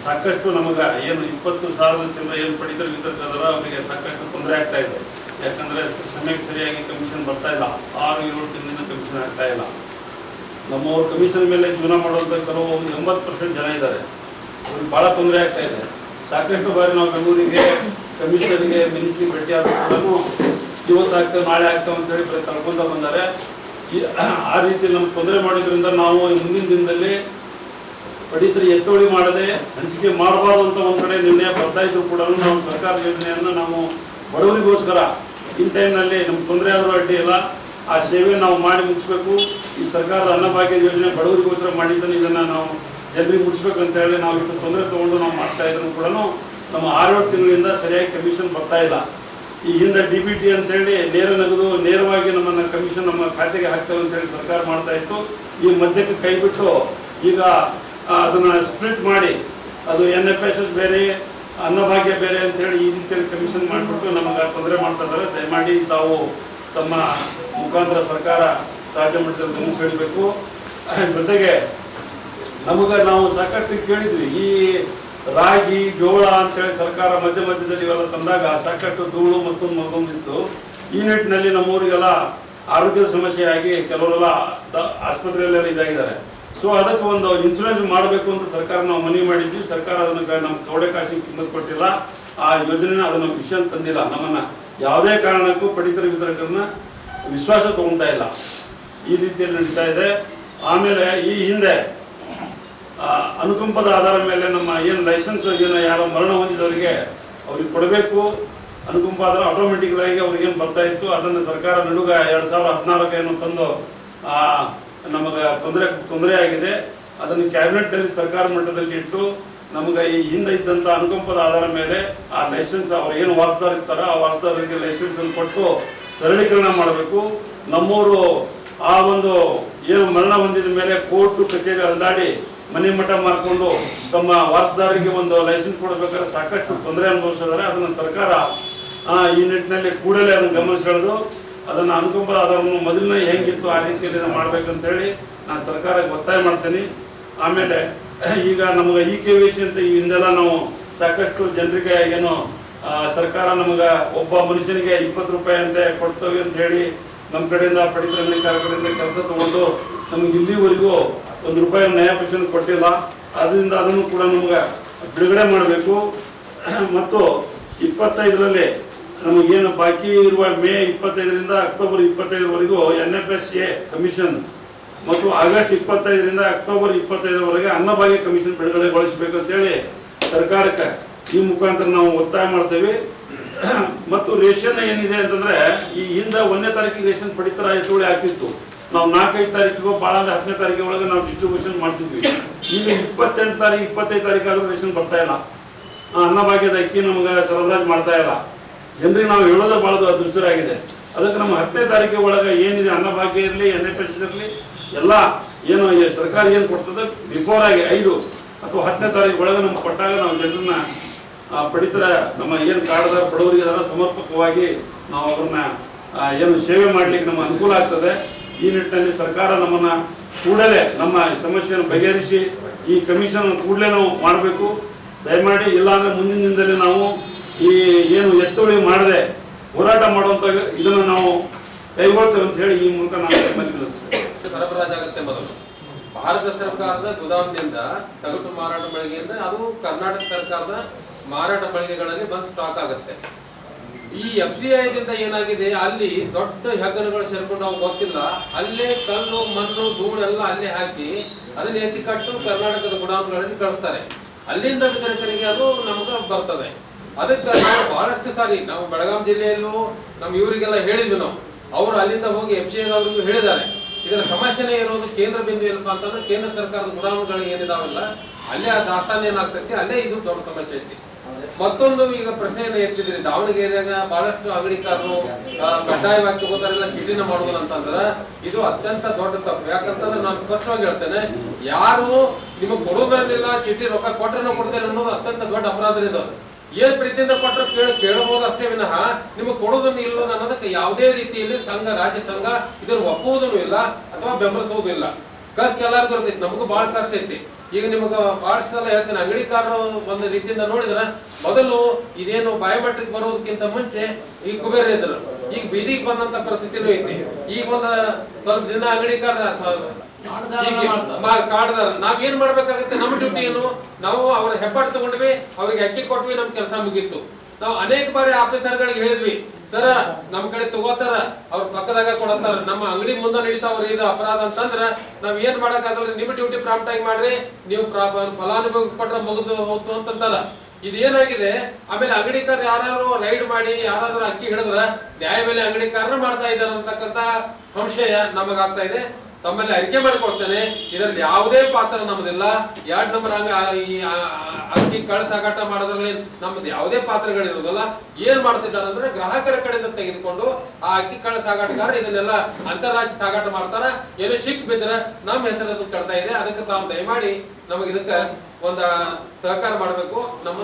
ಸಾಕಷ್ಟು ನಮಗೆ ಏನು 20,000 ತಿಂಗಳ ಏನು ಪಡಿತರ ವಿತರಕರ ಅವರಿಗೆ ಸಾಕಷ್ಟು ತೊಂದರೆ ಆಗ್ತಾ ಇದೆ. ಯಾಕಂದರೆ ಸಮಯಕ್ಕೆ ಸರಿಯಾಗಿ ಕಮಿಷನ್ ಬರ್ತಾ ಇಲ್ಲ. 6-7 ತಿಂಗಳಿಂದ ಕಮಿಷನ್ ಆಗ್ತಾ ಇಲ್ಲ. ನಮ್ಮವ್ರ ಕಮಿಷನ್ ಮೇಲೆ ಜೀವನ ಮಾಡುವಂಥ ಕೆಲವು 80% ಜನ ಇದ್ದಾರೆ. ಅವ್ರಿಗೆ ಭಾಳ ತೊಂದರೆ ಆಗ್ತಾ ಇದೆ. ಸಾಕಷ್ಟು ಬಾರಿ ನಾವು ಬೆಂಗಳೂರಿಗೆ ಕಮಿಷನರಿಗೆ ಮಿನಿಸ್ಟ್ರಿ ಭೇಟಿ ಆದರೂ ಕೂಡ ಇವತ್ತು ಆಗ್ತವೆ ನಾಳೆ ಆಗ್ತವೆ ಅಂತೇಳಿ ತಳ್ಕೊಂತ ಬಂದ್ದಾರೆ. ಆ ರೀತಿ ನಮ್ಗೆ ತೊಂದರೆ ಮಾಡೋದ್ರಿಂದ ನಾವು ಮುಂದಿನ ದಿನದಲ್ಲಿ ಪಡಿತರು ಎತ್ತೋಳಿ ಮಾಡದೆ ಹಂಚಿಕೆ ಮಾಡಬಾರ್ದು ಅಂತ ಒಂದು ಕಡೆ ನಿರ್ಣಯ ಬರ್ತಾ ಇದ್ರು ಕೂಡ ನಾವು ಸರ್ಕಾರದ ಯೋಜನೆಯನ್ನು ನಾವು ಬಡವರಿಗೋಸ್ಕರ ಇನ್ ಟೈಮ್ನಲ್ಲಿ ನಮ್ಗೆ ತೊಂದರೆ ಆದರೂ ಅಡ್ಡಿ ಇಲ್ಲ, ಆ ಸೇವೆ ನಾವು ಮಾಡಿ ಮುಗಿಸ್ಬೇಕು. ಈ ಸರ್ಕಾರದ ಅನ್ನಭಾಗ್ಯ ಯೋಜನೆ ಬಡವರಿಗೋಸ್ಕರ ಮಾಡಿದ್ದಾನೆ, ಇದನ್ನು ನಾವು ಜನರಿಗೆ ಮುಗಿಸ್ಬೇಕಂತ ಹೇಳಿ ನಾವು ಇಷ್ಟು ತೊಂದರೆ ತೊಗೊಂಡು ನಾವು ಮಾಡ್ತಾ ಇದ್ರು ಕೂಡ ನಮ್ಮ 6-7 ತಿಂಗಳಿಂದ ಸರಿಯಾಗಿ ಕಮಿಷನ್ ಬರ್ತಾ ಇಲ್ಲ. ಈ ಹಿಂದೆ DBT ಅಂತೇಳಿ ನೇರ ನಗದು ನೇರವಾಗಿ ನಮ್ಮನ್ನು ಕಮಿಷನ್ ನಮ್ಮ ಖಾತೆಗೆ ಹಾಕ್ತೇವೆ ಅಂತೇಳಿ ಸರ್ಕಾರ ಮಾಡ್ತಾ ಇತ್ತು. ಈ ಮಧ್ಯಕ್ಕೆ ಕೈ ಬಿಟ್ಟು ಈಗ ಅದನ್ನು ಸ್ಪ್ಲಿಟ್ ಮಾಡಿ ಅದು NFSS ಬೇರೆ ಅನ್ನಭಾಗ್ಯ ಬೇರೆ ಅಂತೇಳಿ ಈ ರೀತಿಯಲ್ಲಿ ಕಮಿಷನ್ ಮಾಡಿಬಿಟ್ಟು ನಮಗೆ ತೊಂದರೆ ಮಾಡ್ತಾ ಇದ್ದಾರೆ. ದಯಮಾಡಿ ತಾವು ತಮ್ಮ ಮುಖಾಂತರ ಸರ್ಕಾರ ರಾಜ್ಯ ಮಟ್ಟದಲ್ಲಿ ಗಮನಿಸಬೇಕು. ಜೊತೆಗೆ ನಾವು ಸಾಕಷ್ಟು ಕೇಳಿದ್ವಿ, ಈ ರಾಗಿ ಜೋಳ ಅಂತೇಳಿ ಸರ್ಕಾರ ಮಧ್ಯದಲ್ಲಿ ಇವೆಲ್ಲ ತಂದಾಗ ಸಾಕಷ್ಟು ಧೂಳು ಮತ್ತೊಂದಿತ್ತು. ಈ ನಿಟ್ಟಿನಲ್ಲಿ ನಮ್ಮೂರಿಗೆಲ್ಲ ಆರೋಗ್ಯದ ಸಮಸ್ಯೆ ಆಗಿ ಕೆಲವರೆಲ್ಲ ಆಸ್ಪತ್ರೆಯಲ್ಲೆಲ್ಲ ಇದಾಗಿದ್ದಾರೆ. ಸೊ ಅದಕ್ಕೆ ಒಂದು ಇನ್ಶೂರೆನ್ಸ್ ಮಾಡಬೇಕು ಅಂತ ಸರ್ಕಾರ ನಾವು ಮನವಿ ಮಾಡಿದ್ವಿ. ಸರ್ಕಾರ ಅದನ್ನು ನಮ್ಮ ತೋಡೆ ಕಾಶಿ ಕಿಮ್ಮತ್ ಕೊಟ್ಟಿಲ್ಲ, ಆ ಯೋಜನೆನ ಅದನ್ನು ವಿಷಯ ತಂದಿಲ್ಲ. ನಮ್ಮನ್ನು ಯಾವುದೇ ಕಾರಣಕ್ಕೂ ಪಡಿತರ ವಿತರಕರನ್ನ ವಿಶ್ವಾಸ ತಗೊಳ್ತಾ ಇಲ್ಲ. ಈ ರೀತಿಯಲ್ಲಿ ನಡೀತಾ ಇದೆ. ಆಮೇಲೆ ಈ ಹಿಂದೆ ಅನುಕಂಪದ ಆಧಾರ ಮೇಲೆ ನಮ್ಮ ಏನು ಲೈಸೆನ್ಸ್ ಏನು ಯಾರೋ ಮರಣ ಹೊಂದಿದವರಿಗೆ ಅವ್ರಿಗೆ ಕೊಡಬೇಕು ಅನುಕಂಪ ಆಧಾರ ಆಟೋಮೆಟಿಕ್ಲಾಗಿ ಅವ್ರಿಗೇನು ಬರ್ತಾ ಇತ್ತು, ಅದನ್ನು ಸರ್ಕಾರ ನಡುಗ 2016 ಏನು ತಂದು ನಮಗೆ ತೊಂದರೆ ಆಗಿದೆ. ಅದನ್ನು ಕ್ಯಾಬಿನೆಟ್ನಲ್ಲಿ ಸರ್ಕಾರ ಮಟ್ಟದಲ್ಲಿ ಇಟ್ಟು ನಮಗೆ ಈ ಹಿಂದೆ ಇದ್ದಂಥ ಅನುಕಂಪದ ಆಧಾರ ಮೇಲೆ ಆ ಲೈಸೆನ್ಸ್ ಅವ್ರು ಏನು ವಾರಸ್ದಾರ ಇರ್ತಾರೋ ಆ ವಾರಸ್ದಾರರಿಗೆ ಲೈಸೆನ್ಸನ್ನು ಕೊಟ್ಟು ಸರಳೀಕರಣ ಮಾಡಬೇಕು. ನಮ್ಮವರು ಆ ಒಂದು ಏನು ಮರಣ ಹೊಂದಿದ ಮೇಲೆ ಕೋರ್ಟು ಕಚೇರಿ ಅಲ್ದಾಡಿ ಮನೆ ಮಠ ಮಾಡಿಕೊಂಡು ತಮ್ಮ ವಾರಸ್ದಾರರಿಗೆ ಒಂದು ಲೈಸೆನ್ಸ್ ಕೊಡಬೇಕಾದ್ರೆ ಸಾಕಷ್ಟು ತೊಂದರೆ ಅನುಭವಿಸಿದ್ದಾರೆ. ಅದನ್ನು ಸರ್ಕಾರ ಈ ನಿಟ್ಟಿನಲ್ಲಿ ಕೂಡಲೇ ಅದನ್ನು ಗಮನಿಸಿಕೊಳ್ಳೋದು, ಅದನ್ನು ಅನುಕಂಪದ ಆಧಾರವನ್ನು ಮೊದಲನೇ ಹೆಂಗಿತ್ತು ಆ ರೀತಿಯಲ್ಲಿ ಮಾಡಬೇಕಂತೇಳಿ ನಾನು ಸರ್ಕಾರಕ್ಕೆ ಒತ್ತಾಯ ಮಾಡ್ತೀನಿ. ಆಮೇಲೆ ಈಗ ನಮಗೆ KYC ಅಂತ ಈ ಹಿಂದೆಲ್ಲ ನಾವು ಸಾಕಷ್ಟು ಜನರಿಗೆ ಏನು ಸರ್ಕಾರ ನಮಗೆ ಒಬ್ಬ ಮನುಷ್ಯನಿಗೆ 20 ರೂಪಾಯಿ ಅಂತ ಕೊಡ್ತೇವೆ ಅಂತ ಹೇಳಿ ನಮ್ಮ ಕಡೆಯಿಂದ ಪಡಿತರ ಕಡೆಯಿಂದ ಕೆಲಸ ತಗೊಂಡು ನಮ್ಗೆ ಇಲ್ಲಿವರೆಗೂ 1 ರೂಪಾಯಿ ನ್ಯಾಯ ಪೈಸೆ ಕೊಟ್ಟಿಲ್ಲ. ಅದರಿಂದ ಅದನ್ನು ಕೂಡ ನಮ್ಗೆ ಬಿಡುಗಡೆ ಮಾಡಬೇಕು. ಮತ್ತು 25ರಲ್ಲಿ ನಮಗೇನು ಬಾಕಿ ಇರುವ ಮೇ 25ರಿಂದ ಅಕ್ಟೋಬರ್ 25ರವರೆಗೂ NFSA ಕಮಿಷನ್ ಮತ್ತು ಆಗಸ್ಟ್ 25ರಿಂದ ಅಕ್ಟೋಬರ್ 25ರವರೆಗೆ ಅನ್ನಭಾಗ್ಯ ಕಮಿಷನ್ ಬಿಡುಗಡೆಗೊಳಿಸಬೇಕಂತೇಳಿ ಸರ್ಕಾರಕ್ಕೆ ಈ ಮುಖಾಂತರ ನಾವು ಒತ್ತಾಯ ಮಾಡ್ತೇವೆ. ಮತ್ತು ರೇಷನ್ ಏನಿದೆ ಅಂತಂದ್ರೆ ಈ ಹಿಂದೆ 1ನೇ ತಾರೀಕಿಗೆ ರೇಷನ್ ಪಡಿತರ ಎತ್ತುವಳಿ ಆಗ್ತಿತ್ತು. ನಾವು 4-5 ತಾರೀಕಿಗೂ ಭಾಳ ಅಂದ್ರೆ 10ನೇ ತಾರೀಕಿಗೆ ಒಳಗೆ ನಾವು ಡಿಸ್ಟ್ರಿಬ್ಯೂಷನ್ ಮಾಡ್ತಿದ್ವಿ. ಈಗ 28 ತಾರೀಕು 25 ತಾರೀಕಾದ್ರೂ ರೇಷನ್ ಬರ್ತಾ ಇಲ್ಲ. ಅನ್ನಭಾಗ್ಯದ ಅಕ್ಕಿ ನಮ್ಗೆ ಸರಬರಾಜು ಮಾಡ್ತಾ ಇಲ್ಲ. ಜನರಿಗೆ ನಾವು ಹೇಳೋದೇ ಭಾಳ ದುಸ್ತರಾಗಿದೆ. ಅದಕ್ಕೆ ನಮ್ಮ 10ನೇ ತಾರೀಕಿಗೆ ಒಳಗೆ ಏನಿದೆ ಅನ್ನಭಾಗ್ಯ ಇರಲಿ NFS ಇರಲಿ ಎಲ್ಲ ಏನು ಸರ್ಕಾರ ಏನು ಕೊಡ್ತದೆ ಬಿಫೋರ್ ಆಗಿ 5 ಅಥವಾ 10ನೇ ತಾರೀಕು ಒಳಗೆ ನಮ್ಗೆ ಕೊಟ್ಟಾಗ ನಾವು ಜನರನ್ನ ಪಡಿತರ ನಮ್ಮ ಏನು ಕಾಡದ ಬಡವರಿಗೆ ಅದರ ಸಮರ್ಪಕವಾಗಿ ನಾವು ಅವ್ರನ್ನ ಏನು ಸೇವೆ ಮಾಡಲಿಕ್ಕೆ ನಮ್ಗೆ ಅನುಕೂಲ ಆಗ್ತದೆ. ಈ ನಿಟ್ಟಿನಲ್ಲಿ ಸರ್ಕಾರ ನಮ್ಮನ್ನು ಕೂಡಲೇ ನಮ್ಮ ಸಮಸ್ಯೆಯನ್ನು ಬಗೆಹರಿಸಿ ಈ ಕಮಿಷನ್ ಕೂಡಲೇ ನಾವು ಮಾಡಬೇಕು ದಯಮಾಡಿ. ಇಲ್ಲಾಂದರೆ ಮುಂದಿನ ದಿನದಲ್ಲಿ ನಾವು ಈ ಏನು ಎತ್ತುವಳಿ ಮಾಡದೆ ಹೋರಾಟ ಮಾಡುವಂಥ ಇದನ್ನು ನಾವು ಕೈಗೊಳ್ತೇವೆ ಅಂತ ಹೇಳಿ ಈ ಮೂಲಕ ನಾವು ಸರಬರಾಜಾಗುತ್ತೆ. ಮೊದಲು ಭಾರತ ಸರ್ಕಾರದ ಗೋದಾಮಿನಿಂದ ಸಗಟು ಮಾರಾಟ ಮಳಿಗೆಯಿಂದ ಅದು ಕರ್ನಾಟಕ ಸರ್ಕಾರದ ಮಾರಾಟ ಮಳಿಗೆಗಳಲ್ಲಿ ಬಂದು ಸ್ಟಾಕ್ ಆಗುತ್ತೆ. ಈ FCIದಿಂದ ಏನಾಗಿದೆ, ಅಲ್ಲಿ ದೊಡ್ಡ ಹೆಗ್ಗಣಗಳು ಸೇರ್ಕೊಂಡು ನಾವು ಗೊತ್ತಿಲ್ಲ, ಅಲ್ಲೇ ಕಲ್ಲು ಮಣ್ಣು ಧೂಳೆಲ್ಲ ಅಲ್ಲೇ ಹಾಕಿ ಅದನ್ನ ಎತ್ತಿ ಕಟ್ಟು ಕರ್ನಾಟಕದ ಗೋದಾಮುಗಳಲ್ಲಿ ಕಳಿಸ್ತಾರೆ. ಅಲ್ಲಿಂದ ವಿತರಕರಿಗೆ ಅದು ನಮ್ಗೆ ಬರ್ತದೆ. ಅದಕ್ಕೆ ನಾವು ಬಹಳಷ್ಟು ಸಾರಿ ನಾವು ಬೆಳಗಾಂ ಜಿಲ್ಲೆಯಲ್ಲೂ ನಮ್ಮ ಇವರಿಗೆಲ್ಲ ಹೇಳಿದ್ವಿ. ನಾವು ಅವರು ಅಲ್ಲಿಂದ ಹೋಗಿ FCIದವರಿಗೂ ಹೇಳಿದ್ದಾರೆ. ಇದರ ಸಮಸ್ಯೆನೇ ಇರೋದು ಕೇಂದ್ರ ಬಿಂದು ಏನಪ್ಪಾ ಅಂತಂದ್ರೆ ಕೇಂದ್ರ ಸರ್ಕಾರದ ಗೋದಾಮುಗಳು ಏನಿದಾವಲ್ಲ ಅಲ್ಲೇ ಆ ದಾಸ್ತಾನು ಏನಾಗ್ತೈತಿ, ಅಲ್ಲೇ ಇದು ದೊಡ್ಡ ಸಮಸ್ಯೆ ಐತಿ. ಮತ್ತೊಂದು ಈಗ ಪ್ರಶ್ನೆಯನ್ನು ಎತ್ತಿದ್ರಿ, ದಾವಣಗೆರೆಯಾಗ ಬಹಳಷ್ಟು ಅಂಗಡಿಕಾರರು ಕಡ್ಡಾಯವಾಗಿ ತಗೋತಾರೆಲ್ಲ ಚೀಟಿನ ಮಾಡುವುದು ಅಂತಂದ್ರೆ ಇದು ಅತ್ಯಂತ ದೊಡ್ಡ ತಪ್ಪು. ಯಾಕಂತಂದ್ರೆ ನಾನು ಸ್ಪಷ್ಟವಾಗಿ ಹೇಳ್ತೇನೆ, ಯಾರು ನಿಮಗೆ ಕೊಡೋದ್ರಲ್ಲಿಲ್ಲ ಚೀಟಿ ರೊಕ್ಕ ಕೊಟ್ಟರೆ ಕೊಡ್ತೇನೆ ಅನ್ನೋದು ಅತ್ಯಂತ ದೊಡ್ಡ ಅಪರಾಧದಿಂದ. ಏನ್ ಪ್ರೀತಿಯಿಂದ ಕೊಟ್ಟರೆ ಕೇಳಬಹುದು ಅಷ್ಟೇ ವಿನಃ ನಿಮಗೆ ಕೊಡೋದನ್ನು ಇಲ್ಲೋದು ಅನ್ನೋದಕ್ಕೆ ಯಾವುದೇ ರೀತಿಯಲ್ಲಿ ಸಂಘ ರಾಜ್ಯ ಸಂಘ ಇದನ್ನು ಒಪ್ಪುವುದೂ ಇಲ್ಲ ಅಥವಾ ಬೆಂಬಲಿಸುವುದೂ ಇಲ್ಲ. ಖರ್ಚು ಎಲ್ಲಾರ್ಗು ಇರ್ತೈತಿ, ನಮಗೂ ಬಹಳ ಖರ್ಚು ಐತಿ. ಈಗ ನಿಮಗ ಬಹಳ ಸಲ ಹೇಳ್ತೇನೆ, ಅಂಗಡಿಕಾರರು ಒಂದು ರೀತಿಯಿಂದ ನೋಡಿದ್ರ ಮೊದಲು ಇದೇನು ಬಯೋಮೆಟ್ರಿಕ್ ಬರೋದಕ್ಕಿಂತ ಮುಂಚೆ ಈ ಕುಬೇರ ಇದ್ರು, ಈಗ ಬೀದಿಗೆ ಬಂದಂತ ಪರಿಸ್ಥಿತಿನೂ ಐತಿ. ಈಗ ಒಂದು ಸ್ವಲ್ಪ ದಿನ ಅಂಗಡಿಕಾರ ಕಾಡ್ದಾರ, ನಾವ್ ಏನ್ ಮಾಡ್ಬೇಕಾಗತ್ತೆ? ನಮ್ಮ ಡ್ಯೂಟಿ ಏನು? ನಾವು ಅವ್ರ ಹೆಬ್ಬಾಟ್ ತಗೊಂಡ್ವಿ, ಅವ್ರಿಗೆ ಅಕ್ಕಿ ಕೊಟ್ವಿ, ನಮ್ ಕೆಲಸ ಮುಗೀತು. ನಾವು ಅನೇಕ ಬಾರಿ ಆಫೀಸರ್ ಗಳಿಗೆ ಹೇಳಿದ್ವಿ, ಸರ ನಮ್ ಕಡೆ ತಗೋತಾರ, ಅವ್ರ ಪಕ್ಕದಾಗ ಕೊಡತಾರ, ನಮ್ಮ ಅಂಗಡಿ ಮುಂದೆ ನಡೀತಾವ್ರಿ ಇದು ಅಪರಾಧ ಅಂತಂದ್ರ ನಾವ್ ಏನ್ ಮಾಡಕ್ಕಾಗಲ್ರಿ, ನಿಮ್ ಡ್ಯೂಟಿ ಪ್ರಾಂಪ್ಟ್ ಆಗಿ ಮಾಡ್ರಿ, ನೀವು ಫಲಾನುಭವಿ ಕೊಟ್ರೆ ಮುಗಿದು ಹೋಗ್ತು ಅಂತಂತಾರ. ಇದೇನಾಗಿದೆ, ಆಮೇಲೆ ಅಂಗಡಿಕಾರ ಯಾರು ರೈಡ್ ಮಾಡಿ ಯಾರಾದ್ರೂ ಅಕ್ಕಿ ಹಿಡಿದ್ರ ನ್ಯಾಯ ಬೆಲೆ ಅಂಗಡಿಕಾರನ ಮಾಡ್ತಾ ಇದಾರ ಅಂತಕ್ಕಂತ ಸಂಶಯ ನಮಗಾಗ್ತಾ ಇದೆ. ತಮ್ಮಲ್ಲಿ ಅರಿಕೆ ಮಾಡಿಕೊಡ್ತೇನೆ, ಇದರಲ್ಲಿ ಯಾವುದೇ ಪಾತ್ರ ನಮ್ದಿಲ್ಲ. 2 ನಂಬರ್ ಅಕ್ಕಿ ಕಳ್ಳ ಸಾಗಾಟ ಮಾಡೋದ್ರಲ್ಲಿ ನಮ್ದು ಯಾವುದೇ ಪಾತ್ರಗಳಿರೋದಿಲ್ಲ. ಏನ್ ಮಾಡ್ತಿದ್ದಾರೆ ಅಂದ್ರೆ ಗ್ರಾಹಕರ ಕಡೆಯಿಂದ ತೆಗೆದುಕೊಂಡು ಆ ಅಕ್ಕಿ ಕಳ್ಳ ಸಾಗಾಟಗಾರ ಇದನ್ನೆಲ್ಲ ಅಂತಾರಾಜ್ಯ ಸಾಗಾಟ ಮಾಡ್ತಾರ. ಏನೋ ಸಿಕ್ ಬಿದ್ರೆ ನಮ್ಮ ಹೆಸರದು ಕೆಡ್ತಾ ಇದೆ. ಅದಕ್ಕೆ ತಾವು ದಯಮಾಡಿ ನಮಗೆ ಇದಕ್ಕೆ ಒಂದು ಸಹಕಾರ ಮಾಡಬೇಕು. ನಮ್ಮ